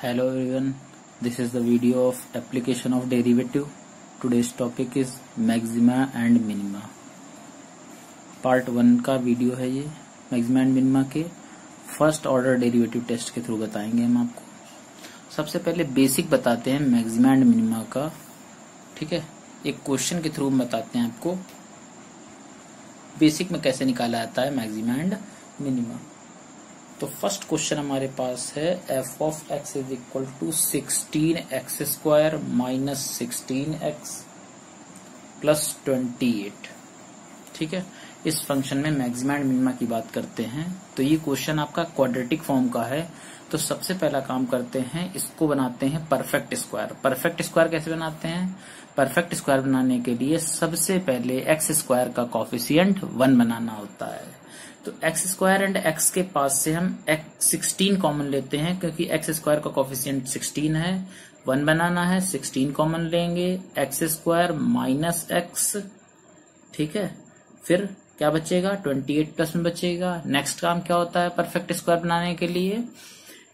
Hello everyone, this is the video of application of derivative. Today's topic is maxima and minima. Part 1 का video है ये। Maxima and minima के first order derivative test के through बताएंगे हम आपको। सबसे पहले बेसिक बताते हैं मैक्सिमा एंड मिनिमा का, ठीक है। एक क्वेश्चन के थ्रू बताते हैं आपको बेसिक में कैसे निकाला जाता है मैक्सिमा एंड मिनिमा। तो फर्स्ट क्वेश्चन हमारे पास है f of x is equal to 16x square minus 16x plus 28, ठीक है। इस फंक्शन में मैक्सिमा एंड मिनिमा की बात करते हैं। तो ये क्वेश्चन आपका क्वाड्रेटिक फॉर्म का है। तो सबसे पहला काम करते हैं, इसको बनाते हैं परफेक्ट स्क्वायर। परफेक्ट स्क्वायर कैसे बनाते हैं? परफेक्ट स्क्वायर बनाने के लिए सबसे पहले एक्स स्क्वायर का कोफिशिएंट 1 बनाना होता है। तो एक्स स्क्वायर एंड एक्स के पास से हम 16 कॉमन लेते हैं, क्योंकि एक्स स्क्वायर का कोफिशिएंट 16 है। 1 बनाना है, 16 कॉमन लेंगे, एक्स स्क्वायर माइनस एक्स, ठीक है। फिर क्या बचेगा? 28 प्लस में बचेगा। नेक्स्ट काम क्या होता है परफेक्ट स्क्वायर बनाने के लिए?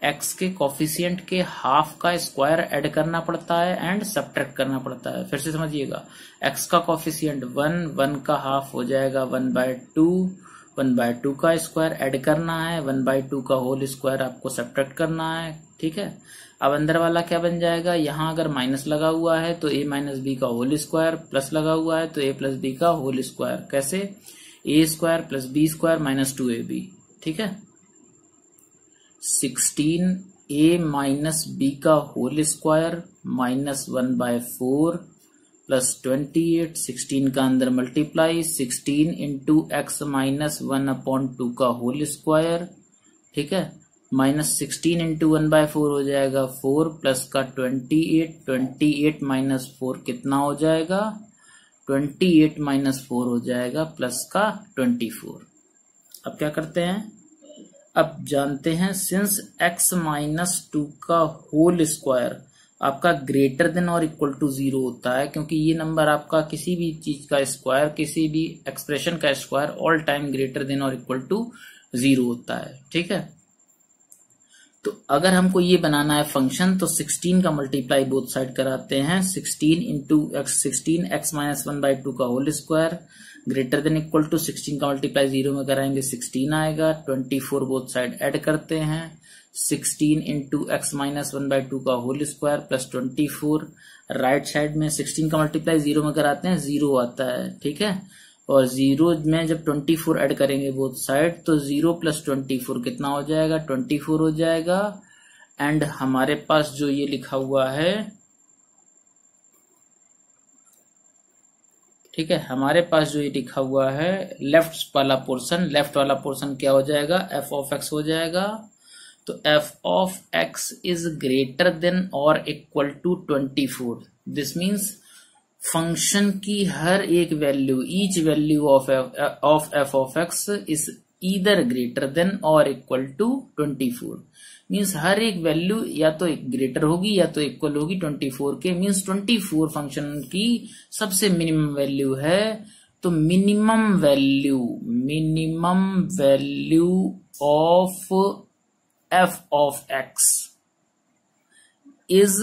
एक्स के कोफिशिएंट के हाफ का स्क्वायर ऐड करना पड़ता है एंड सब्ट्रैक्ट करना पड़ता है। फिर से समझिएगा, एक्स का कोफिशिएंट 1 का हाफ हो जाएगा 1/2, 1/2 का स्क्वायर ऐड करना है, 1/2 का होल स्क्वायर आपको सब्ट्रैक्ट करना है, ठीक है। अब अंदर वाला क्या बन जाएगा? यहाँ अगर माइनस लगा हुआ है तो a माइनस बी का होल स्क्वायर, प्लस लगा हुआ है तो a प्लस बी का होल स्क्वायर। कैसे? a square plus b square minus 2ab, ठीक है। 16a माइनस बी का होल स्क्वायर माइनस 1/4 प्लस 28, 16 का अंदर मल्टीप्लाई, 16 इंटू एक्स माइनस 1/2 का होल स्क्वायर, ठीक है, माइनस 16 इंटू 1/4 हो जाएगा 4 प्लस का 28, 28 माइनस 4 कितना हो जाएगा? 28 माइनस 4 हो जाएगा प्लस का 24। अब क्या करते हैं? अब जानते हैं सिंस x माइनस 2 का होल स्क्वायर आपका ग्रेटर देन और इक्वल टू 0 होता है, क्योंकि ये नंबर आपका किसी भी चीज का स्क्वायर, किसी भी एक्सप्रेशन का square all time greater than और इक्वल टू 0 होता है, ठीक है। तो अगर हमको ये बनाना है फंक्शन, तो 16 का मल्टीप्लाई बोथ साइड कराते हैं। 16 इंटू एक्स, 16 एक्स माइनस 1/2 का whole square greater than equal to 16 का मल्टीप्लाई 0 में कराएंगे 16 आएगा। 24 बोथ साइड ऐड करते हैं। 16 इंटू एक्स माइनस 1/2 का whole square plus 24, right side में 16 का मल्टीप्लाई 0 में कराते हैं, 0 आता है, ठीक है। और 0 में जब 24 ऐड करेंगे बोथ साइड तो 0 प्लस 24 कितना हो जाएगा? 24 हो जाएगा। एंड हमारे पास जो ये लिखा हुआ है, ठीक है, हमारे पास जो ये लिखा हुआ है लेफ्ट वाला पोर्शन क्या हो जाएगा? f ऑफ x हो जाएगा। तो f of x is greater than और equal to 24। This means function की हर एक value, each value of f of x is either greater than और इक्वल टू 24। मीन्स हर एक वैल्यू या तो ग्रेटर होगी या तो इक्वल होगी 24 के। मीन्स 24 फंक्शन की सबसे मिनिमम वैल्यू है। तो minimum value of f of x is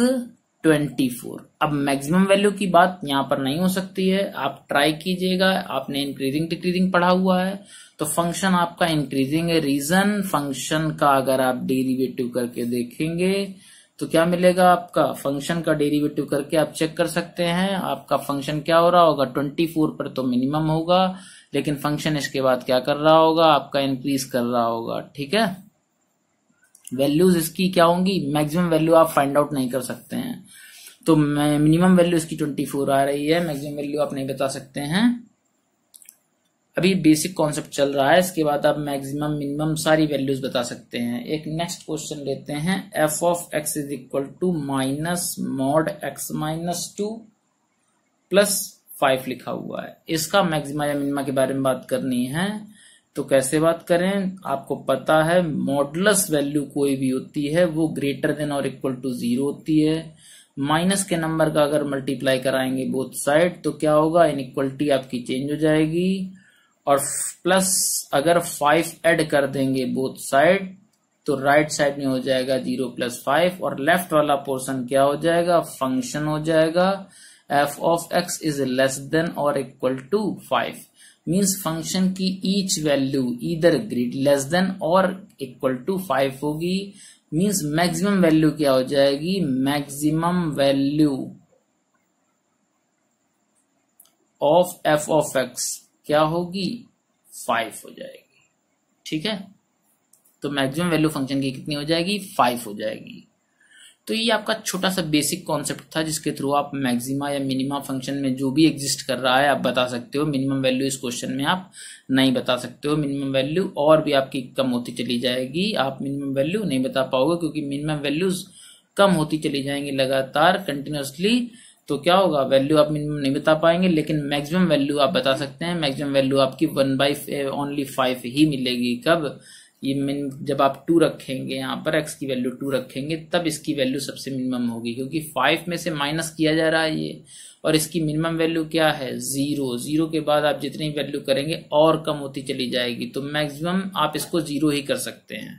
24। अब मैक्सिमम वैल्यू की बात यहां पर नहीं हो सकती है, आप ट्राई कीजिएगा। आपने इंक्रीजिंग डिक्रीजिंग पढ़ा हुआ है, तो फंक्शन आपका इंक्रीजिंग है। रीजन फंक्शन का अगर आप डेरिवेटिव करके देखेंगे तो क्या मिलेगा? आपका फंक्शन का डेरिवेटिव करके आप चेक कर सकते हैं। आपका फंक्शन क्या हो रहा होगा? 24 पर तो मिनिमम होगा, लेकिन फंक्शन इसके बाद क्या कर रहा होगा? आपका इंक्रीज कर रहा होगा, ठीक है। वैल्यूज इसकी क्या होंगी? मैक्सिमम वैल्यू आप फाइंड आउट नहीं कर सकते हैं। तो मिनिमम वैल्यू इसकी 24 आ रही है, मैक्सिमम वैल्यू आप नहीं बता सकते हैं। अभी बेसिक कॉन्सेप्ट चल रहा है, इसके बाद आप मैक्सिमम मिनिमम सारी वैल्यूज बता सकते हैं। एक नेक्स्ट क्वेश्चन लेते हैं। f of x is equal to minus mod x minus 2 plus 5 लिखा हुआ है। इसका मैक्सिमा या मिनिमा के बारे में बात करनी है। तो कैसे बात करें? आपको पता है मॉडुलस वैल्यू कोई भी होती है वो ग्रेटर देन और इक्वल टू 0 होती है। माइनस के नंबर का अगर मल्टीप्लाई कराएंगे बोथ साइड तो क्या होगा? इनइक्वलिटी आपकी चेंज हो जाएगी। और प्लस अगर 5 ऐड कर देंगे बोथ साइड तो राइट साइड में हो जाएगा 0 + 5 और लेफ्ट वाला पोर्शन क्या हो जाएगा, फंक्शन हो जाएगा f of x is less than or equal to 5 means function की each value either less than और इक्वल टू 5 होगी। मीन्स मैक्सिमम वैल्यू क्या हो जाएगी, maximum value of f of x क्या होगी, 5 हो जाएगी। ठीक है, तो मैक्सिमम वैल्यू फंक्शन की कितनी हो जाएगी, 5 हो जाएगी। तो ये आपका छोटा सा बेसिक कॉन्सेप्ट था जिसके थ्रू आप मैक्सिमा या मिनिमा फंक्शन में जो भी एग्जिस्ट कर रहा है आप बता सकते हो। मिनिमम वैल्यू इस क्वेश्चन में आप नहीं बता सकते हो, मिनिमम वैल्यू और भी आपकी कम होती चली जाएगी, आप मिनिमम वैल्यू नहीं बता पाओगे क्योंकि मिनिमम वैल्यूज कम होती चली जाएंगी लगातार कंटिन्यूसली। तो क्या होगा, वैल्यू आप मिनिमम नहीं बता पाएंगे, लेकिन मैक्सिमम वैल्यू आप बता सकते हैं। मैक्सिमम वैल्यू आपकी 1/5 ही मिलेगी। कब, ये जब आप 2 रखेंगे, यहाँ पर x की वैल्यू 2 रखेंगे तब इसकी वैल्यू सबसे मिनिमम होगी, क्योंकि 5 में से माइनस किया जा रहा है ये, और इसकी मिनिमम वैल्यू क्या है, 0। 0 के बाद आप जितनी वैल्यू करेंगे और कम होती चली जाएगी, तो मैक्सिमम आप इसको 0 ही कर सकते हैं।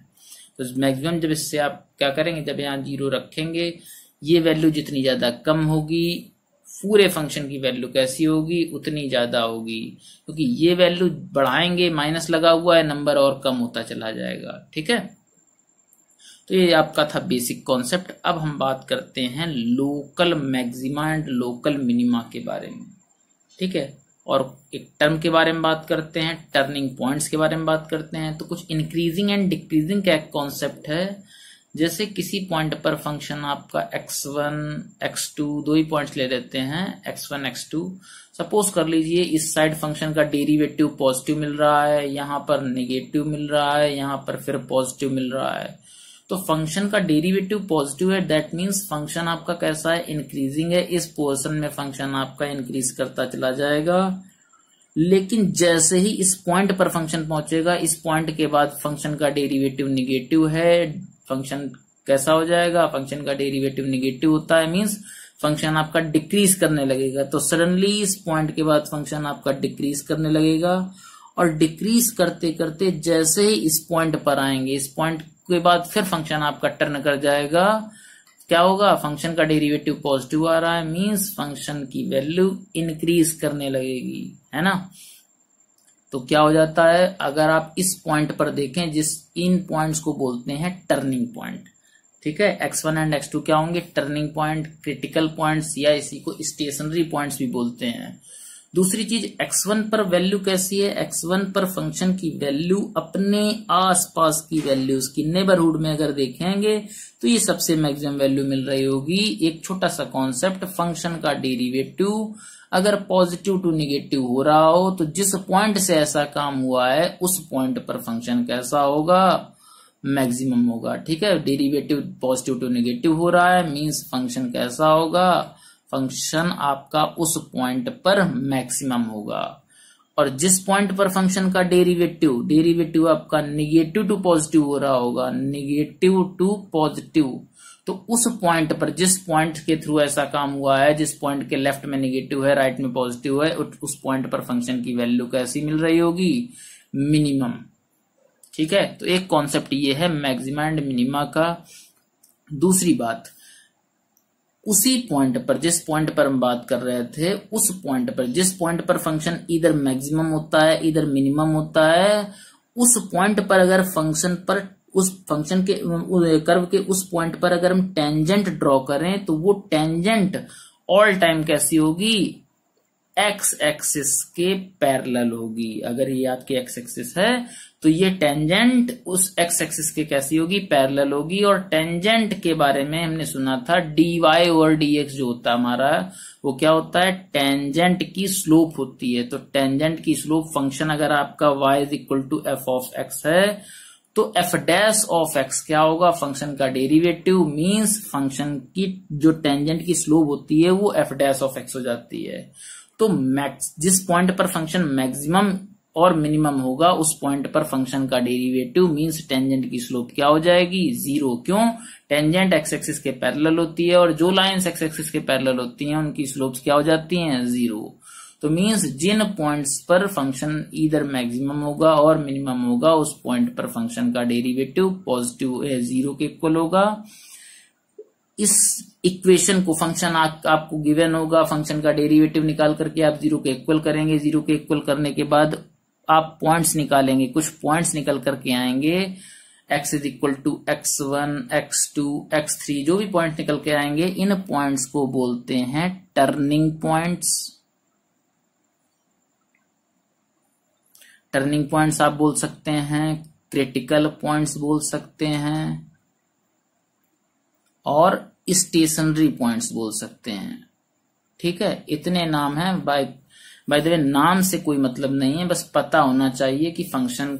तो मैक्सिमम जब इससे आप क्या करेंगे, जब यहाँ 0 रखेंगे, ये वैल्यू जितनी ज्यादा कम होगी पूरे फंक्शन की वैल्यू कैसी होगी, उतनी ज्यादा होगी, क्योंकि ये वैल्यू बढ़ाएंगे, माइनस लगा हुआ है, नंबर और कम होता चला जाएगा। ठीक है, तो ये आपका था बेसिक कॉन्सेप्ट। अब हम बात करते हैं local maxima and local minima के बारे में। ठीक है, और एक टर्म के बारे में बात करते हैं, टर्निंग पॉइंट्स के बारे में बात करते हैं। तो कुछ इंक्रीजिंग एंड डिक्रीजिंग का एक कॉन्सेप्ट है। जैसे किसी पॉइंट पर फंक्शन आपका x1 x2 दो ही पॉइंट्स ले लेते हैं, x1 x2। सपोज कर लीजिए इस साइड फंक्शन का डेरिवेटिव पॉजिटिव मिल रहा है, यहाँ पर नेगेटिव मिल रहा है, यहाँ पर फिर पॉजिटिव मिल रहा है। तो फंक्शन का डेरिवेटिव पॉजिटिव है, दैट मीन्स फंक्शन आपका कैसा है, इंक्रीजिंग है। इस पोर्शन में फंक्शन आपका इंक्रीज करता चला जाएगा। लेकिन जैसे ही इस पॉइंट पर फंक्शन पहुंचेगा, इस पॉइंट के बाद फंक्शन का डेरिवेटिव निगेटिव है, फंक्शन कैसा हो जाएगा, फंक्शन का डेरिवेटिव निगेटिव होता है, मींस फंक्शन आपका डिक्रीज करने लगेगा। तो सडनली इस पॉइंट के बाद फंक्शन आपका डिक्रीज करने लगेगा, और डिक्रीज करते करते जैसे ही इस पॉइंट पर आएंगे, इस पॉइंट के बाद फिर फंक्शन आपका टर्न कर जाएगा। क्या होगा, फंक्शन का डेरिवेटिव पॉजिटिव आ रहा है, मींस फंक्शन की वैल्यू इंक्रीज करने लगेगी, है ना। तो क्या हो जाता है, अगर आप इस पॉइंट पर देखें, इन पॉइंट्स को बोलते हैं टर्निंग पॉइंट। ठीक है, x1 एंड x2 क्या होंगे, टर्निंग पॉइंट, क्रिटिकल पॉइंट्स, या इसी को स्टेशनरी पॉइंट्स भी बोलते हैं। दूसरी चीज, x1 पर वैल्यू कैसी है, x1 पर फंक्शन की वैल्यू अपने आसपास की वैल्यूज की नेबरहुड में अगर देखेंगे तो ये सबसे मैक्सिमम वैल्यू मिल रही होगी। एक छोटा सा कॉन्सेप्ट, फंक्शन का डेरिवेटिव अगर पॉजिटिव टू निगेटिव हो रहा हो तो जिस पॉइंट से ऐसा काम हुआ है उस पॉइंट पर फंक्शन कैसा होगा, मैक्सिमम होगा। ठीक है, डेरिवेटिव पॉजिटिव टू निगेटिव हो रहा है, मींस फंक्शन कैसा होगा, फंक्शन आपका उस पॉइंट पर मैक्सिमम होगा। और जिस पॉइंट पर फंक्शन का डेरिवेटिव आपका निगेटिव टू पॉजिटिव हो रहा होगा, निगेटिव टू पॉजिटिव, तो उस पॉइंट पर, जिस पॉइंट के थ्रू ऐसा काम हुआ है, जिस पॉइंट के लेफ्ट में निगेटिव है, राइट में पॉजिटिव है, उस पॉइंट पर फंक्शन की वैल्यू कैसी मिल रही होगी, मिनिमम। ठीक है, तो एक कॉन्सेप्ट ये है मैक्सिमा एंड मिनिमा का। दूसरी बात, उसी पॉइंट पर, जिस पॉइंट पर हम बात कर रहे थे, उस पॉइंट पर, जिस पॉइंट पर फंक्शन इधर मैक्सिमम होता है इधर मिनिमम होता है, उस पॉइंट पर अगर फंक्शन पर, उस फंक्शन के कर्व के उस पॉइंट पर अगर हम टेंजेंट ड्रॉ करें तो वो टेंजेंट ऑल टाइम कैसी होगी, एक्स एक्सिस के पैरेलल होगी। अगर ये आपकी एक्स एक्सिस है तो ये टेंजेंट उस एक्स एक्सिस के कैसी होगी, पैरेलल होगी। और टेंजेंट के बारे में हमने सुना था, dy/dx जो होता है हमारा, वो क्या होता है, टेंजेंट की स्लोप होती है। तो टेंजेंट की स्लोप, फंक्शन अगर आपका y = f(x) है तो f'(x) क्या होगा, फंक्शन का डेरिवेटिव, मींस फंक्शन की जो टेंजेंट की स्लोप होती है वो f'(x) हो जाती है। तो जिस पॉइंट पर फंक्शन मैक्सिमम और मिनिमम होगा उस पॉइंट पर फंक्शन का डेरिवेटिव मींस टेंजेंट की स्लोप क्या हो जाएगी, 0। क्यों, टेंजेंट एक्स एक्सिस के पैरेलल होती है, और जो लाइंस एक्स एक्सिस के पैरेलल होती हैं उनकी स्लोप्स क्या हो जाती हैं, 0। तो मीन्स जिन पॉइंट्स पर फंक्शन इधर मैक्सिमम होगा और मिनिमम होगा उस पॉइंट पर फंक्शन का डेरिवेटिव पॉजिटिव 0 के इक्वल होगा। इस इक्वेशन को फंक्शन आपको गिवन होगा, फंक्शन का डेरिवेटिव निकाल करके आप 0 के इक्वल करेंगे। 0 के इक्वल करने के बाद आप पॉइंट्स निकालेंगे, कुछ पॉइंट्स निकल करके आएंगे। x is equal to x1, x2, x3 जो भी पॉइंट निकल के आएंगे इन पॉइंट्स को बोलते हैं टर्निंग पॉइंट्स। टर्निंग पॉइंट्स आप बोल सकते हैं, क्रिटिकल पॉइंट्स बोल सकते हैं और स्टेशनरी पॉइंट्स बोल सकते हैं। ठीक है, इतने नाम हैं। बाय द वे नाम से कोई मतलब नहीं है, बस पता होना चाहिए कि फंक्शन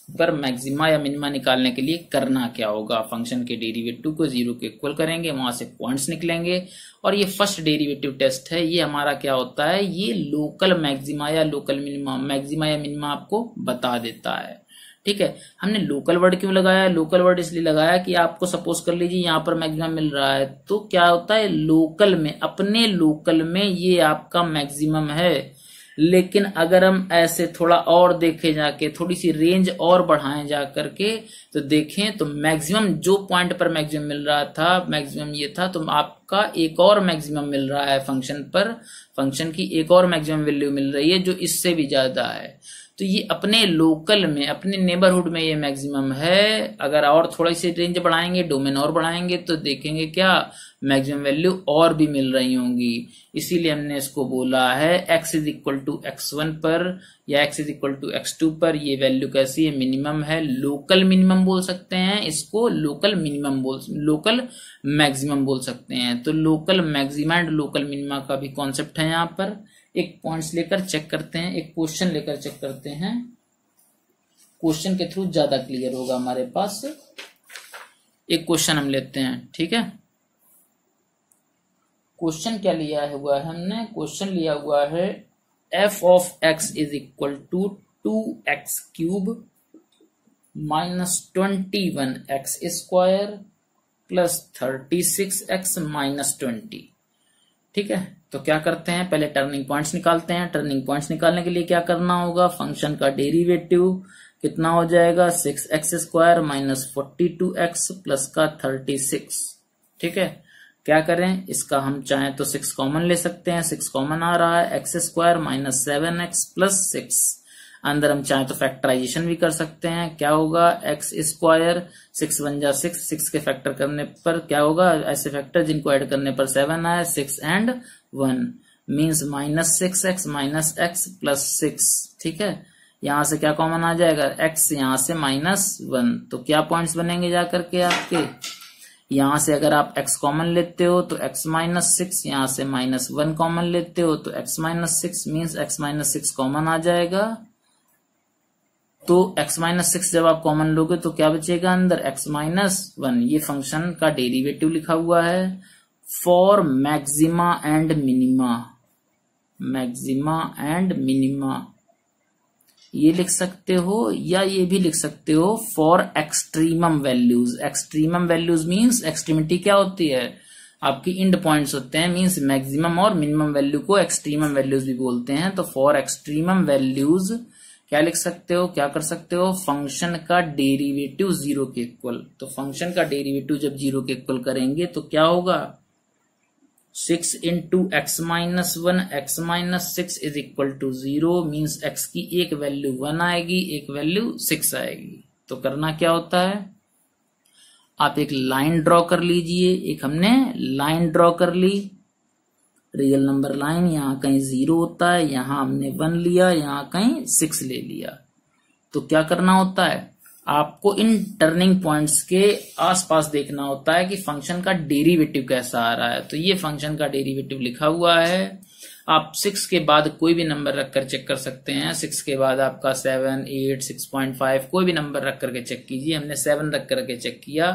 पर मैक्सिमा या मिनिमा निकालने के लिए करना क्या होगा। फंक्शन के डेरिवेटिव को 0 के इक्वल करेंगे, वहां से पॉइंट्स निकलेंगे और ये फर्स्ट डेरिवेटिव टेस्ट है। ये हमारा क्या होता है, ये लोकल मैक्सिमा या लोकल मिनिमा, मैक्सिमा या मिनिमा आपको बता देता है। ठीक है, हमने लोकल वर्ड क्यों लगाया? लोकल वर्ड इसलिए लगाया कि आपको सपोज कर लीजिए यहाँ पर मैक्सिमम मिल रहा है, तो क्या होता है लोकल में, अपने लोकल में ये आपका मैक्सिमम है। लेकिन अगर हम ऐसे थोड़ा और देखें जाके, थोड़ी सी रेंज और बढ़ाएं जा करके, तो देखें तो मैक्सिमम जो पॉइंट पर मैक्सिमम मिल रहा था, मैक्सिमम ये था, तो आपका एक और मैक्सिमम मिल रहा है फंक्शन पर, फंक्शन की एक और मैक्सिमम वैल्यू मिल रही है जो इससे भी ज्यादा है। तो ये अपने लोकल में, अपने नेबरहुड में ये मैक्सिमम है। अगर और थोड़ी सी रेंज बढ़ाएंगे, डोमेन और बढ़ाएंगे, तो देखेंगे क्या मैक्सिमम वैल्यू और भी मिल रही होंगी। इसीलिए हमने इसको बोला है x is equal to x1 पर या x is equal to x2 पर ये वैल्यू कैसी है, मिनिमम है। लोकल मिनिमम बोल सकते हैं इसको, लोकल मैक्सिमम बोल सकते हैं। तो local maxima and local minima का भी कॉन्सेप्ट है यहाँ पर। एक पॉइंट्स लेकर चेक करते हैं, एक क्वेश्चन लेकर चेक करते हैं। क्वेश्चन के थ्रू ज्यादा क्लियर होगा हमारे पास। एक क्वेश्चन हम लेते हैं, ठीक है। क्वेश्चन क्या लिया हुआ है हमने? क्वेश्चन लिया हुआ है f of x is equal to 2x cube minus 21x square plus 36x minus 20। ठीक है, तो क्या करते हैं, पहले टर्निंग पॉइंट्स निकालते हैं। टर्निंग पॉइंट्स निकालने के लिए क्या करना होगा, फंक्शन का डेरिवेटिव कितना हो जाएगा, 6x square minus 42x plus का 36। ठीक है, क्या करें, इसका हम चाहें तो 6 कॉमन ले सकते हैं। 6 कॉमन आ रहा है, x square minus 7x plus 6। अंदर हम चाहें तो फैक्टराइजेशन भी कर सकते हैं। क्या होगा, x स्क्वायर 6 1 जा 6, 6 के फैक्टर करने पर क्या होगा, ऐसे फैक्टर जिनको ऐड करने पर 7 आए, 6 and 1 means minus 6x minus x plus 6। ठीक है, यहां से क्या कॉमन आ जाएगा, x यहां से माइनस 1। तो क्या पॉइंट्स बनेंगे जाकर के आपके, यहां से अगर आप x कॉमन लेते हो तो x माइनस 6, यहां से माइनस 1 कॉमन लेते हो तो x minus 6 means x minus 6 common आ जाएगा। तो x माइनस 6 जब आप कॉमन लोगे तो क्या बचेगा अंदर, x माइनस 1। ये फंक्शन का डेरिवेटिव लिखा हुआ है for maxima and minima. Maxima and minima ये लिख सकते हो, या ये भी लिख सकते हो for extremum values. Extremum values means extremity क्या होती है, आपकी इंड पॉइंट्स होते हैं, मीन्स मैक्सिमम और मिनिमम वैल्यू को एक्सट्रीमम वैल्यूज भी बोलते हैं। तो फॉर एक्सट्रीमम वैल्यूज क्या लिख सकते हो, क्या कर सकते हो, फंक्शन का डेरिवेटिव 0 के इक्वल। तो फंक्शन का डेरिवेटिव जब 0 के इक्वल करेंगे तो क्या होगा, 6 into x minus 1, x minus 6 is equal to 0 means x की एक वैल्यू 1 आएगी, एक वैल्यू 6 आएगी। तो करना क्या होता है, आप एक लाइन ड्रॉ कर लीजिए। एक हमने लाइन ड्रॉ कर ली, रियल नंबर लाइन। यहाँ कहीं 0 होता है, यहाँ हमने 1 लिया, यहाँ कहीं 6 ले लिया। तो क्या करना होता है, आपको इन टर्निंग पॉइंट्स के आसपास देखना होता है कि फंक्शन का डेरिवेटिव कैसा आ रहा है। तो ये फंक्शन का डेरिवेटिव लिखा हुआ है। आप 6 के बाद कोई भी नंबर रखकर चेक कर सकते हैं। 6 के बाद आपका 7, 8, 6.5 कोई भी नंबर रख करके चेक कीजिए। हमने 7 रख करके चेक किया,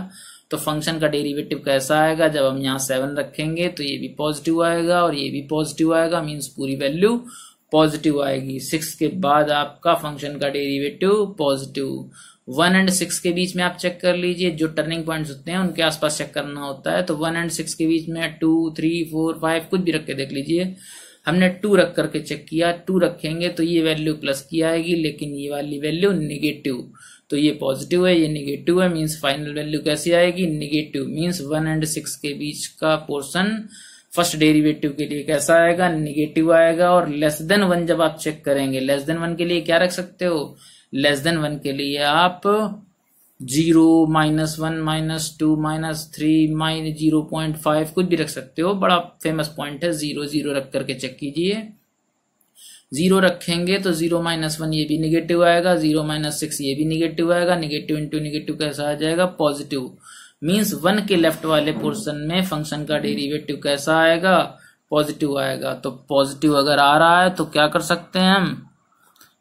तो फंक्शन का डेरिवेटिव कैसा आएगा, जब हम यहाँ 7 रखेंगे तो ये भी पॉजिटिव आएगा और ये भी पॉजिटिव आएगा, मीन्स पूरी वैल्यू पॉजिटिव आएगी। 6 के बाद आपका फंक्शन का डेरिवेटिव पॉजिटिव। 1 एंड 6 के बीच में आप चेक कर लीजिए, जो टर्निंग पॉइंट्स होते हैं उनके आसपास चेक करना होता है। तो 1 एंड 6 के बीच में 2, 3, 4, 5 कुछ भी रख के देख लीजिए। हमने 2 रख करके चेक किया, 2 रखेंगे तो ये वैल्यू प्लस की आएगी, लेकिन ये वाली वैल्यू निगेटिव, तो ये पॉजिटिव है, ये निगेटिव है, मींस फाइनल वैल्यू कैसी आएगी, निगेटिव। मींस 1 और 6 के बीच का पोर्शन फर्स्ट डेरिवेटिव के लिए कैसा आएगा, निगेटिव आएगा। और लेस देन 1 जब आप चेक करेंगे, लेस देन 1 के लिए क्या रख सकते हो, लेस देन 1 के लिए आप 0, -1, -2, -3, -0.5 कुछ भी रख सकते हो। बड़ा फेमस पॉइंट है 0, 0 रख करके चेक कीजिए। 0 रखेंगे तो 0 -1 ये भी निगेटिव आएगा, 0 -6 ये भी निगेटिव आएगा, निगेटिव इंटू निगेटिव कैसा आ जाएगा, पॉजिटिव। मींस 1 के लेफ्ट वाले पोर्शन में फंक्शन का डेरिवेटिव कैसा आएगा, पॉजिटिव आएगा। तो पॉजिटिव अगर आ रहा है तो क्या कर सकते हैं, हम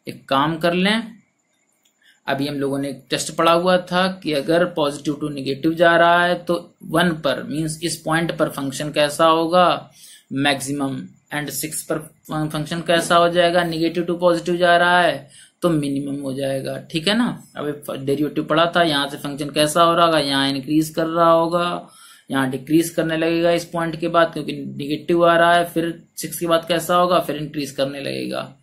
एक काम कर लें। अभी हम लोगों ने एक टेस्ट पढ़ा हुआ था कि अगर पॉजिटिव टू निगेटिव जा रहा है तो 1 पर मींस इस पॉइंट पर फंक्शन कैसा होगा, मैक्सिमम, एंड 6 पर फंक्शन कैसा हो जाएगा, निगेटिव टू पॉजिटिव जा रहा है तो मिनिमम हो जाएगा। ठीक है ना। अब डेरिवेटिव पढ़ा था, यहाँ से फंक्शन कैसा हो रहा होगा, यहाँ इंक्रीज कर रहा होगा, यहाँ डिक्रीज करने लगेगा इस पॉइंट के बाद क्योंकि निगेटिव आ रहा है, फिर 6 के बाद कैसा होगा, फिर इंक्रीज करने लगेगा।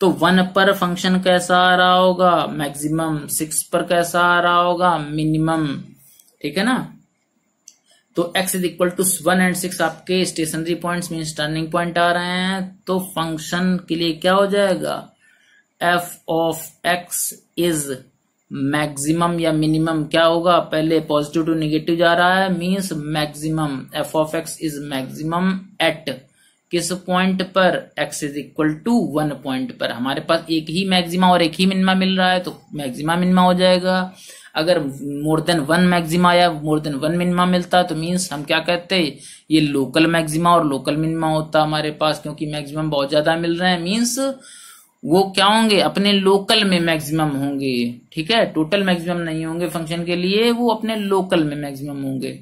तो 1 पर फंक्शन कैसा आ रहा होगा, मैक्सिमम, 6 पर कैसा आ रहा होगा, मिनिमम। ठीक है ना। तो x इज इक्वल टू 1 और 6 आपके stationary points mean turning point आ रहे हैं, तो फंक्शन के लिए क्या हो जाएगा, f of x is maximum या मिनिमम क्या होगा, पहले पॉजिटिव टू निगेटिव जा रहा है means maximum, f of x is maximum at किस पॉइंट पर, x is equal to 1 point पर। हमारे पास एक ही मैक्सिमा और एक ही मिनिमा मिल रहा है तो मैक्सिमा मिनिमा हो जाएगा। अगर मोर देन 1 मैक्सिमा या मोर देन 1 मिनिमा मिलता तो मींस हम क्या कहते हैं, ये लोकल मैक्सिमा और लोकल मिनिमा होता हमारे पास, क्योंकि मैक्सिमम बहुत ज्यादा मिल रहे हैं मींस वो क्या होंगे, अपने लोकल में मैक्सिमम होंगे। ठीक है, टोटल मैक्सिमम नहीं होंगे फंक्शन के लिए, वो अपने लोकल में मैक्सिमम होंगे।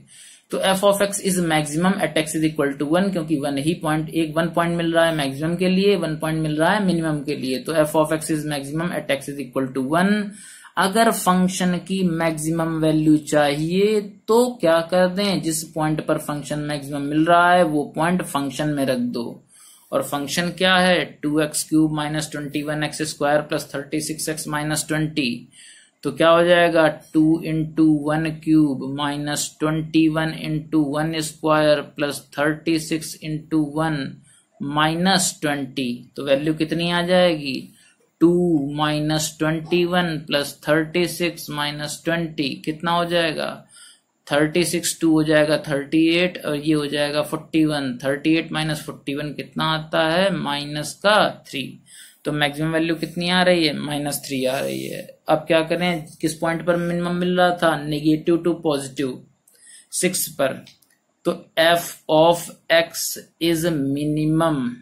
तो f of x is maximum at x is equal to 1, क्योंकि 1 ही पॉइंट, एक 1 पॉइंट मिल रहा है मैक्सिमम के लिए, 1 पॉइंट मिल रहा है मिनिमम के लिए। तो f of x is maximum at x is equal to 1। अगर फंक्शन की मैक्सिमम वैल्यू चाहिए तो क्या कर दें, जिस पॉइंट पर फंक्शन मैक्सिमम मिल रहा है वो पॉइंट फंक्शन में रख दो। और फंक्शन क्या है, 2x³ minus 21x² plus 36x minus 20। तो क्या हो जाएगा, 2 into 1³ minus 21 into 1² plus 36 into 1 minus 20। तो वैल्यू कितनी आ जाएगी, 2 माइनस 21 प्लस 36 माइनस 20 कितना हो जाएगा, 36, 2 हो जाएगा 38 और ये हो जाएगा 41। 38 माइनस 41 कितना आता है, माइनस का 3। तो मैक्सिमम वैल्यू कितनी आ रही है, -3 आ रही है। अब क्या करें, किस पॉइंट पर मिनिमम मिल रहा था, नेगेटिव टू पॉजिटिव 6 पर। तो f of x is minimum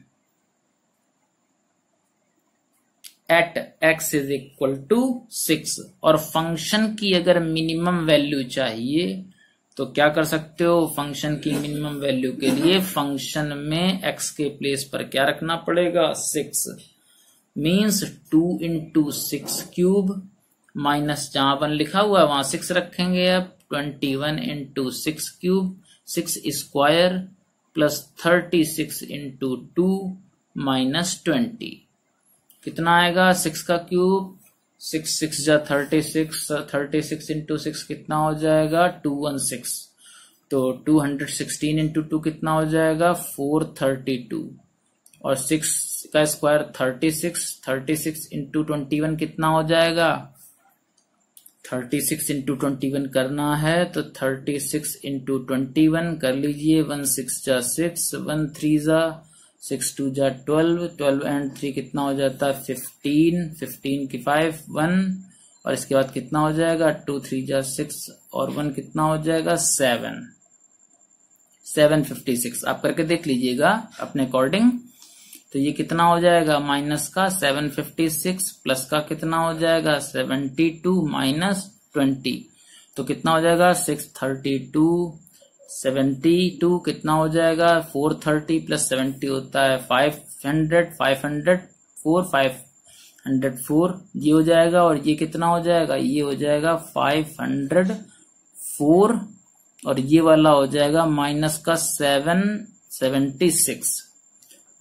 at x is equal to 6। और फंक्शन की अगर मिनिमम वैल्यू चाहिए तो क्या कर सकते हो, फंक्शन की मिनिमम वैल्यू के लिए फंक्शन में x के प्लेस पर क्या रखना पड़ेगा, 6। मीन्स 2 इंटू 6³ माइनस जहां 1 लिखा हुआ है वहां 6 रखेंगे। अब 21 इंटू 6³ 6² प्लस 36 इंटू 2 माइनस 20 कितना आएगा, 6 का क्यूब, 6 6 जा 36, 36 इंटू 6 कितना हो जाएगा, 216। तो 216 इंटू 2 कितना हो जाएगा, 432। और 6 का स्क्वायर 36, 36 इंटू 21 कितना हो जाएगा, 36 इंटू 21 करना है तो 36 इंटू 21 कर लीजिए। 1 6 जा 6, 1 3 जा 6, 2 जा 12, 12 एंड 3 कितना हो जाता है 15, 15 की 5 1 और इसके बाद कितना हो जाएगा 2 3 जा 6 और 1 कितना हो जाएगा 7, 756। आप करके देख लीजिएगा अपने अकॉर्डिंग। तो ये कितना हो जाएगा, माइनस का 756 प्लस का कितना हो जाएगा 72 माइनस 20। तो कितना हो जाएगा 632, 72 कितना हो जाएगा 430 प्लस 70 होता है 500, 504 ये हो जाएगा। और ये कितना हो जाएगा, ये हो जाएगा 504 और ये वाला हो जाएगा माइनस का 776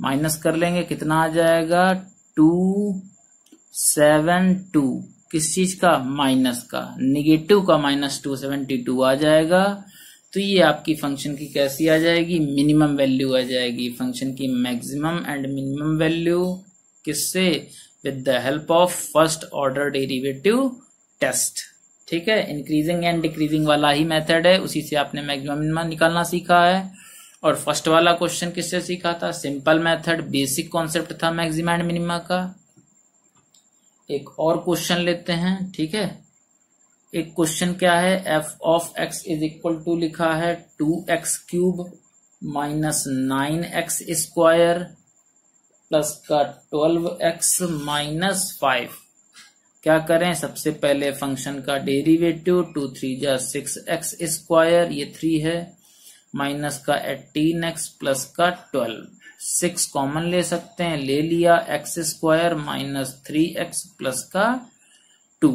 माइनस कर लेंगे, कितना आ जाएगा 272, किस चीज का, माइनस का, निगेटिव का माइनस 272 आ जाएगा। तो ये आपकी फंक्शन की कैसी आ जाएगी, मिनिमम वैल्यू आ जाएगी, फंक्शन की मैक्सिमम एंड मिनिमम वैल्यू, किससे, with the help of first order derivative test. ठीक है, इंक्रीजिंग एंड डिक्रीजिंग वाला ही मेथड है, उसी से आपने मैक्सिमम मिनिमम निकालना सीखा है। और फर्स्ट वाला क्वेश्चन किससे सीखा था, सिंपल मेथड, बेसिक कॉन्सेप्ट था मैक्सिमा एंड मिनिमा का। एक और क्वेश्चन लेते हैं। ठीक है, एक क्वेश्चन क्या है, f of x is equal to लिखा है 2x cube minus 9x square plus का 12x माइनस 5। क्या करें, सबसे पहले फंक्शन का डेरिवेटिव, 2 3 जा 6x स्क्वायर, ये 3 है, माइनस का 18x प्लस का 12, 6 कॉमन ले सकते हैं, ले लिया, x square minus 3x plus का 2।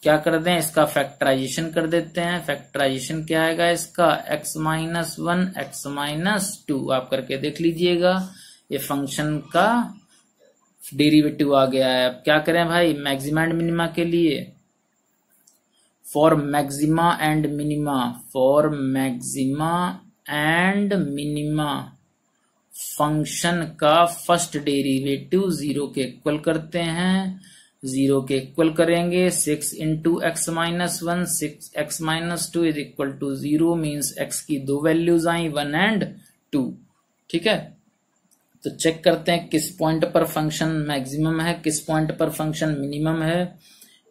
क्या कर दें, इसका फैक्टराइजेशन कर देते हैं। फैक्टराइजेशन क्या आएगा इसका, x माइनस 1 x माइनस 2, आप करके देख लीजिएगा, ये फंक्शन का डेरिवेटिव आ गया है। अब क्या करें भाई, मैक्सिमा एंड मिनिमा के लिए, for maxima and minima, for maxima and minima function का फर्स्ट डेरिवेटिव 0 के इक्वल करते हैं। 0 के इक्वल करेंगे, 6 into x minus 1, 6x minus 2 is equal to 0, means x की दो वैल्यूज आई, 1 एंड 2। ठीक है, तो चेक करते हैं किस पॉइंट पर फंक्शन मैक्सिमम है, किस पॉइंट पर फंक्शन मिनिमम है।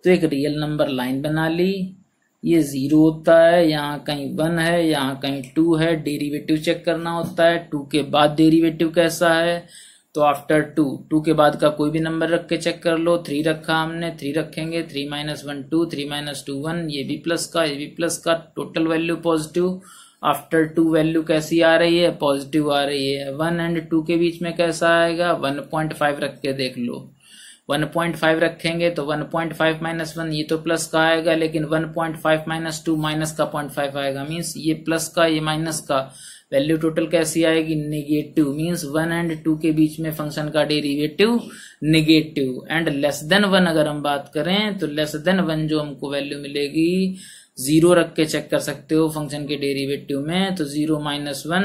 तो एक रियल नंबर लाइन बना ली, ये 0 होता है, यहाँ कहीं 1 है, यहाँ कहीं 2 है, डेरिवेटिव चेक करना होता है, 2 के बाद डेरिवेटिव कैसा है, तो आफ्टर 2 के बाद का कोई भी नंबर रख के चेक कर लो। 3 रखा हमने, 3 रखेंगे, 3 माइनस 1 2, 3 माइनस 2 1, ये भी प्लस का, ये भी प्लस का, total value positive. After 2 value कैसी आ रही है, पॉजिटिव आ रही है। 1 एंड 2 के बीच में कैसा आएगा, 1.5 रख के देख लो, 1.5 रखेंगे तो 1.5 माइनस 1, ये तो प्लस का आएगा, लेकिन 1.5 माइनस 2 माइनस का 0.5 आएगा, मीन्स ये प्लस का ये माइनस का, वैल्यू टोटल कैसी आएगी, नेगेटिव, मीन्स 1 एंड 2 के बीच में फंक्शन का derivative negative. And less than 1 अगर हम बात करें तो लेस देन 1 जो हमको वैल्यू मिलेगी, 0 रख के चेक कर सकते हो फंक्शन के डेरिवेटिव में, तो 0 माइनस 1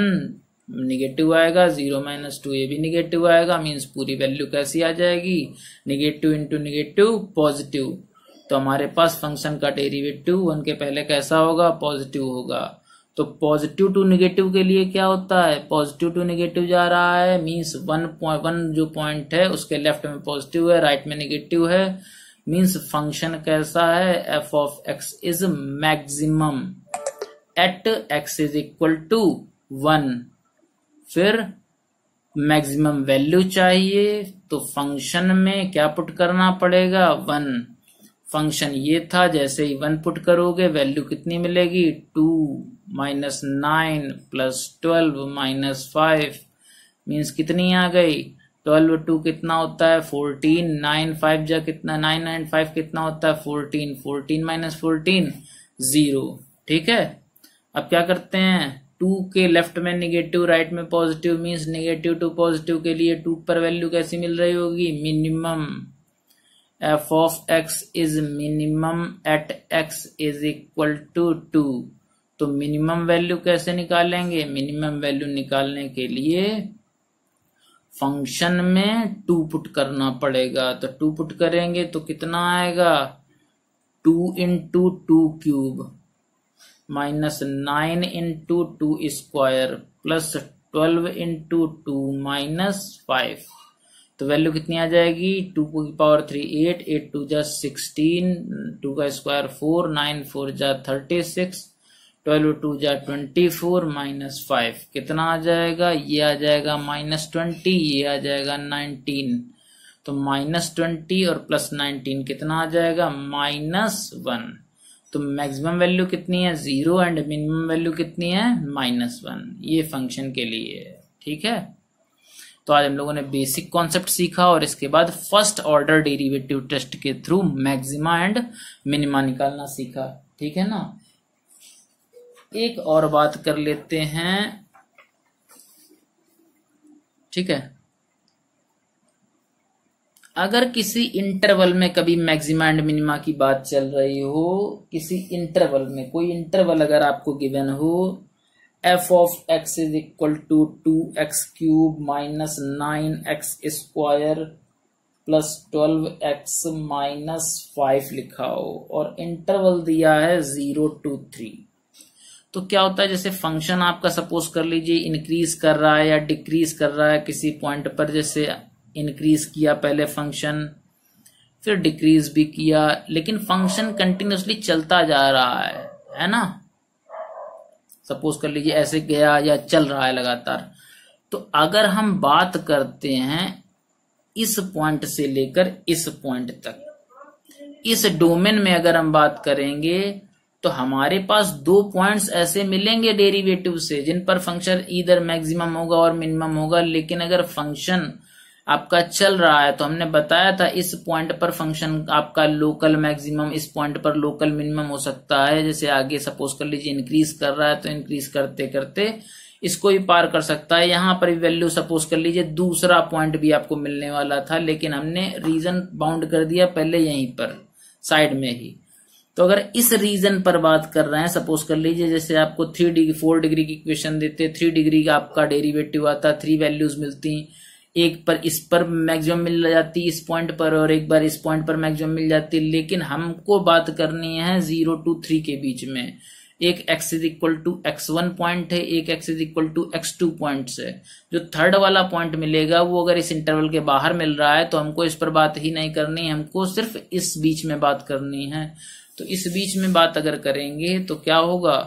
निगेटिव आएगा, 0 माइनस 2 ये भी निगेटिव आएगा, मीन्स पूरी वैल्यू कैसी आ जाएगी, निगेटिव इंटू निगेटिव पॉजिटिव। तो हमारे पास फंक्शन का डेरिवेटिव 1 के पहले कैसा होगा, पॉजिटिव होगा। तो पॉजिटिव टू निगेटिव के लिए क्या होता है, पॉजिटिव टू निगेटिव जा रहा है, मीन्स 1 जो पॉइंट है उसके लेफ्ट में पॉजिटिव है, राइट में निगेटिव है, मीन्स फंक्शन कैसा है, f of x is maximum at x is equal to 1। फिर मैक्सिमम वैल्यू चाहिए, तो फंक्शन में क्या पुट करना पड़ेगा, 1। फंक्शन ये था, जैसे ही 1 पुट करोगे वैल्यू कितनी मिलेगी, 2 माइनस 9 प्लस 12 माइनस 5, मीन्स कितनी आ गई, 12 2 कितना होता है 14, 9 5 जा कितना, 9 9 5 कितना होता है 14, 14 माइनस 14 0। ठीक है, अब क्या करते हैं, 2 के लेफ्ट में निगेटिव, राइट में positive, means negative to positive के लिए 2 पर वैल्यू कैसी मिल रही होगी, minimum. F of x is minimum at x is equal to 2। तो मिनिमम वैल्यू कैसे निकालेंगे, मिनिमम वैल्यू निकालने के लिए फंक्शन में 2 पुट करना पड़ेगा। तो 2 पुट करेंगे तो कितना आएगा, 2 into 2 cube minus 9 into 2 square plus 12 into 2 minus 5। तो वैल्यू कितनी आ जाएगी, 2 की पावर 3 8, 8 2 जा 16, 2 का स्क्वायर 4, 9 4 जा 36, 12 2 जा 24 माइनस 5 कितना आ जाएगा, ये आ जाएगा माइनस 20, ये आ जाएगा 19। तो माइनस 20 और प्लस 19 कितना आ जाएगा, माइनस 1। तो मैक्सिमम वैल्यू कितनी है, 0 एंड मिनिमम वैल्यू कितनी है, माइनस 1। ये फंक्शन के लिए है। ठीक है, तो आज हम लोगों ने बेसिक कॉन्सेप्ट सीखा और इसके बाद फर्स्ट ऑर्डर डेरिवेटिव टेस्ट के थ्रू मैक्सिमा एंड मिनिमा निकालना सीखा। ठीक है ना, एक और बात कर लेते हैं। ठीक है, अगर किसी इंटरवल में कभी मैक्सिमा एंड मिनिमा की बात चल रही हो, किसी इंटरवल में कोई इंटरवल अगर आपको गिवन हो, f of x is equal to 2x cube minus 9x square plus 12x minus 5 लिखा हो और इंटरवल दिया है 0 to 3, तो क्या होता है, जैसे फंक्शन आपका सपोज कर लीजिए इंक्रीज कर रहा है या डिक्रीज कर रहा है किसी पॉइंट पर, जैसे इंक्रीज किया पहले फंक्शन, फिर डिक्रीज भी किया, लेकिन फंक्शन कंटिन्यूसली चलता जा रहा है ना, सपोज कर लीजिए ऐसे गया या चल रहा है लगातार। तो अगर हम बात करते हैं इस पॉइंट से लेकर इस पॉइंट तक, इस डोमेन में अगर हम बात करेंगे तो हमारे पास 2 पॉइंट्स ऐसे मिलेंगे डेरिवेटिव से जिन पर फंक्शन इधर मैक्सिमम होगा और मिनिमम होगा, लेकिन अगर फंक्शन आपका चल रहा है तो हमने बताया था इस पॉइंट पर फंक्शन आपका लोकल मैक्सिमम, इस पॉइंट पर लोकल मिनिमम हो सकता है। जैसे आगे सपोज कर लीजिए इंक्रीज कर रहा है तो इंक्रीज करते करते इसको भी पार कर सकता है। यहां पर भी वैल्यू सपोज कर लीजिए दूसरा पॉइंट भी आपको मिलने वाला था, लेकिन हमने रीजन बाउंड कर दिया पहले यहीं पर साइड में ही। तो अगर इस रीजन पर बात कर रहे हैं, सपोज कर लीजिए जैसे आपको 4 डिग्री की इक्वेशन देते, 3 डिग्री का आपका डेरिवेटिव आता, 3 वैल्यूज मिलती, एक पर इस पर मैक्सिमम मिल जाती इस पॉइंट पर और एक बार इस पॉइंट पर मैक्सिमम मिल जाती, लेकिन हमको बात करनी है 0 to 3 के बीच में। एक x is equal to x1 point है, एक x is equal to x2 point है। जो थर्ड वाला पॉइंट मिलेगा वो अगर इस इंटरवल के बाहर मिल रहा है तो हमको इस पर बात ही नहीं करनी, हमको सिर्फ इस बीच में बात करनी है। तो इस बीच में बात अगर करेंगे तो क्या होगा,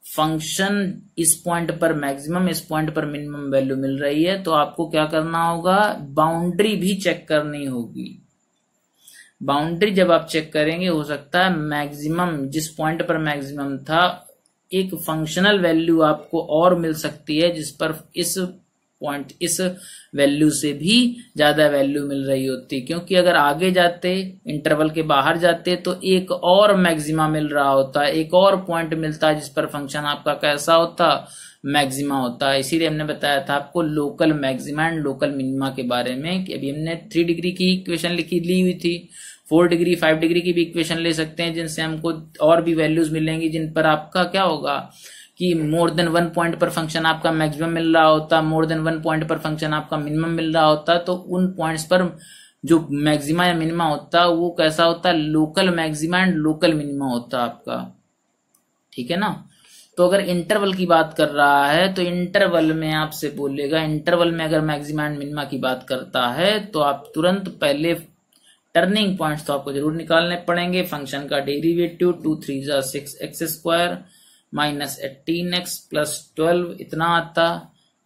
फंक्शन इस पॉइंट पर मैक्सिमम इस पॉइंट पर मिनिमम वैल्यू मिल रही है, तो आपको क्या करना होगा, बाउंड्री भी चेक करनी होगी। बाउंड्री जब आप चेक करेंगे हो सकता है मैक्सिमम जिस पॉइंट पर मैक्सिमम था एक फंक्शनल वैल्यू आपको और मिल सकती है जिस पर इस पॉइंट इस वैल्यू से भी ज्यादा वैल्यू मिल रही होती, क्योंकि अगर आगे जाते इंटरवल के बाहर जाते तो एक और मैक्सिमा मिल रहा होता, एक और पॉइंट मिलता जिस पर फंक्शन आपका कैसा होता, मैक्सिमा होता। इसीलिए हमने बताया था आपको local maxima and local minima के बारे में कि अभी हमने 3 डिग्री की इक्वेशन ली हुई थी, 4 डिग्री 5 डिग्री की भी इक्वेशन ले सकते हैं जिनसे हमको और भी वैल्यूज मिलेंगी जिन पर आपका क्या होगा कि मोर देन 1 पॉइंट पर फंक्शन आपका मैक्सिमम मिल रहा होता, मोर देन 1 पॉइंट पर फंक्शन आपका मिनिमम मिल रहा होता। तो उन पॉइंट्स पर जो मैक्सिमा या मिनिमा होता वो कैसा होता, local maxima and local minima होता आपका, ठीक है ना। तो अगर इंटरवल की बात कर रहा है तो इंटरवल में आपसे बोलेगा, इंटरवल में अगर मैक्सिमा एंड मिनिमा की बात करता है तो आप तुरंत पहले टर्निंग पॉइंट्स तो आपको जरूर निकालने पड़ेंगे। फंक्शन का derivative 2 3 6x square minus 18x plus 12 इतना आता,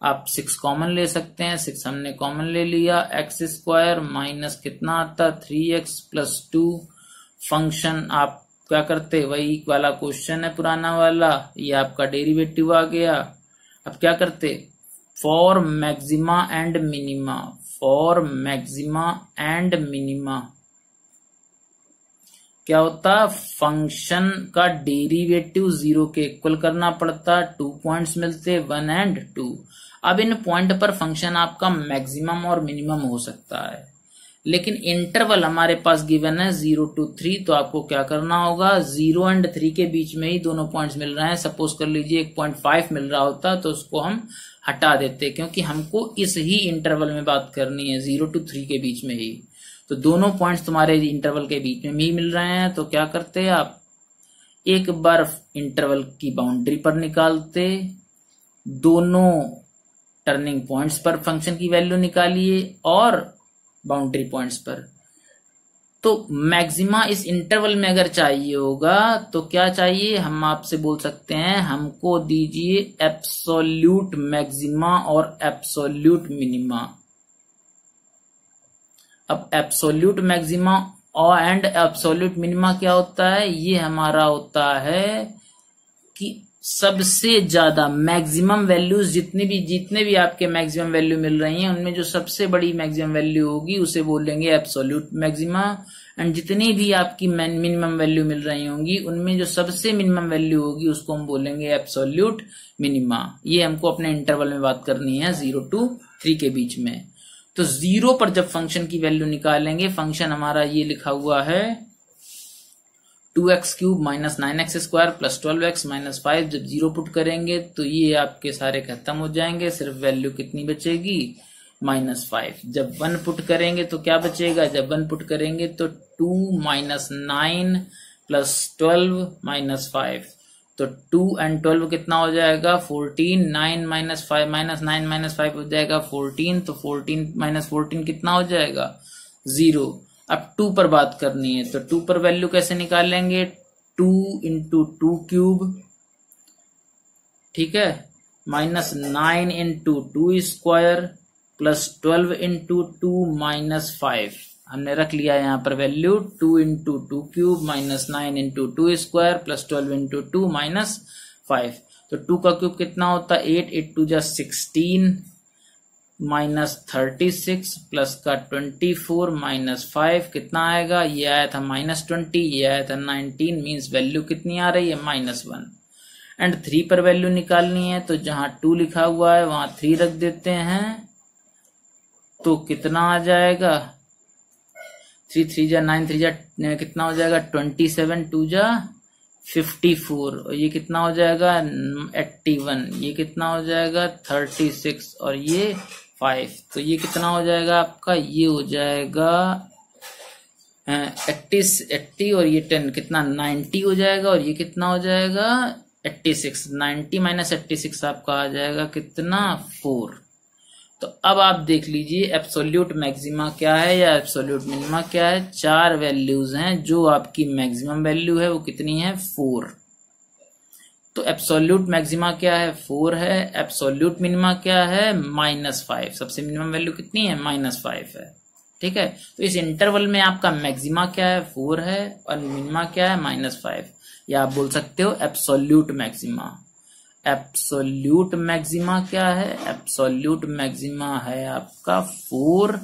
आप 6 कॉमन ले सकते हैं, 6 हमने कॉमन ले लिया, x स्क्वायर माइनस कितना आता 3x प्लस 2। फंक्शन आप क्या करते, वही वाला क्वेश्चन है पुराना वाला, ये आपका डेरिवेटिव आ गया। अब क्या करते, for maxima and minima, for maxima and minima क्या होता, फंक्शन का डेरिवेटिव 0 के इक्वल करना पड़ता, 2 पॉइंट्स मिलते 1 एंड 2। अब इन पॉइंट पर फंक्शन आपका मैक्सिमम और मिनिमम हो सकता है, लेकिन इंटरवल हमारे पास गिवन है 0 to 3, तो आपको क्या करना होगा, 0 एंड 3 के बीच में ही दोनों पॉइंट्स मिल रहे हैं। सपोज कर लीजिए 1.5 मिल रहा होता तो उसको हम हटा देते, क्योंकि हमको इस ही इंटरवल में बात करनी है 0 to 3 के बीच में ही। तो दोनों पॉइंट्स तुम्हारे इंटरवल के बीच में ही मिल रहे हैं, तो क्या करते हैं आप, एक बार इंटरवल की बाउंड्री पर निकालते, दोनों टर्निंग पॉइंट्स पर फंक्शन की वैल्यू निकालिए और बाउंड्री पॉइंट्स पर। तो मैक्सिमा इस इंटरवल में अगर चाहिए होगा तो क्या चाहिए, हम आपसे बोल सकते हैं हमको दीजिए एब्सोल्यूट मैक्सिमा और एब्सोल्यूट मिनिमा। अब एब्सोल्यूट मैक्सिमा और एंड एब्सोल्यूट मिनिमा क्या होता है, ये हमारा होता है कि सबसे ज्यादा मैक्सिमम वैल्यूज जितने भी आपके मैक्सिमम वैल्यू मिल रही हैं उनमें जो सबसे बड़ी मैक्सिमम वैल्यू होगी उसे बोलेंगे एब्सोल्यूट मैक्सिमा, एंड जितनी भी आपकी मिनिमम वैल्यू मिल रही होंगी उनमें जो सबसे मिनिमम वैल्यू होगी उसको हम बोलेंगे एब्सोल्यूट मिनिमा। ये हमको अपने इंटरवल में बात करनी है 0 to 3 के बीच में। तो 0 पर जब फंक्शन की वैल्यू निकालेंगे, फंक्शन हमारा ये लिखा हुआ है 2x³ minus 9x² plus 12x minus 5। जब 0 पुट करेंगे तो ये आपके सारे खत्म हो जाएंगे, सिर्फ वैल्यू कितनी बचेगी, -5। जब 1 पुट करेंगे तो क्या बचेगा, जब 1 पुट करेंगे तो 2 माइनस 9 प्लस 12 माइनस 5। तो 2 and 12 कितना हो जाएगा, 14। 9 माइनस 5 माइनस 9 माइनस 5 हो जाएगा 14। तो 14 माइनस 14 कितना हो जाएगा, 0। अब 2 पर बात करनी है, तो 2 पर वैल्यू कैसे निकालेंगे, 2 इंटू 2³ ठीक है, minus 9 into 2² plus 12 into 2 minus 5। हमने रख लिया यहाँ पर value 2 into 2³ minus 9 into 2² plus 12 into 2 minus 5। तो 2 का क्यूब कितना होता है, 8, 8 2 जा 16 माइनस 36 प्लस का 24 माइनस 5 कितना आएगा, ये आया था -20, ये आया था 19, मीन्स वैल्यू कितनी आ रही है, -1। एंड 3 पर वैल्यू निकालनी है, तो जहां 2 लिखा हुआ है वहां 3 रख देते हैं, तो कितना आ जाएगा, 3 3 जा 9 3 जा कितना हो जाएगा, 27 2 जा 54 और ये कितना हो जाएगा 81, ये कितना हो जाएगा 36 और ये 5। तो ये कितना हो जाएगा आपका, ये हो जाएगा 80 और ये 10 कितना 90 हो जाएगा और ये कितना हो जाएगा 86। 90 माइनस 86 आपका आ जाएगा कितना 4। तो अब आप देख लीजिए एब्सोल्यूट मैक्सिमा क्या है या एब्सोल्यूट मिनिमा क्या है। 4 वैल्यूज हैं, जो आपकी मैक्सिमम वैल्यू है वो कितनी है 4। तो एब्सोल्यूट मैक्सिमा क्या है 4 है, एब्सोल्यूट मिनिमा क्या है -5। सबसे मिनिमम वैल्यू कितनी है -5 है, ठीक है। तो इस इंटरवल में आपका मैक्सिमा क्या है 4 है और मिनिमा क्या है -5, या आप बोल सकते हो एब्सोल्यूट मैक्सिमा। एब्सोल्यूट मैक्सिमा क्या है, एब्सोल्यूट मैक्सिमा है आपका 4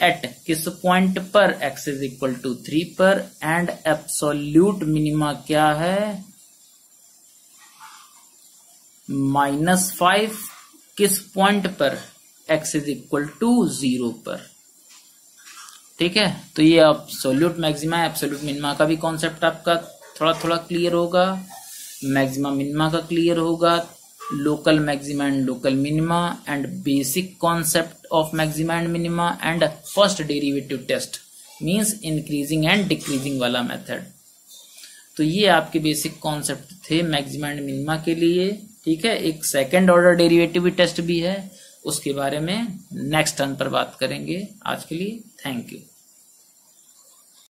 एट किस पॉइंट पर, x = 3 पर। एंड एब्सोल्यूट मिनिमा क्या है -5 किस पॉइंट पर, x = 0 पर, ठीक है। तो ये एब्सोल्यूट मैक्सिमा एब्सोल्यूट मिनिमा का भी कॉन्सेप्ट आपका थोड़ा थोड़ा क्लियर होगा, मैक्सिमा मिनिमा का क्लियर होगा, local maxima and local minima and basic concept of maxima and minima and first derivative test means increasing and decreasing वाला मेथड। तो ये आपके बेसिक कॉन्सेप्ट थे मैक्सिमा एंड मिनिमा के लिए, ठीक है। एक सेकंड ऑर्डर डेरिवेटिव टेस्ट भी है, उसके बारे में नेक्स्ट टर्न पर बात करेंगे। आज के लिए थैंक यू।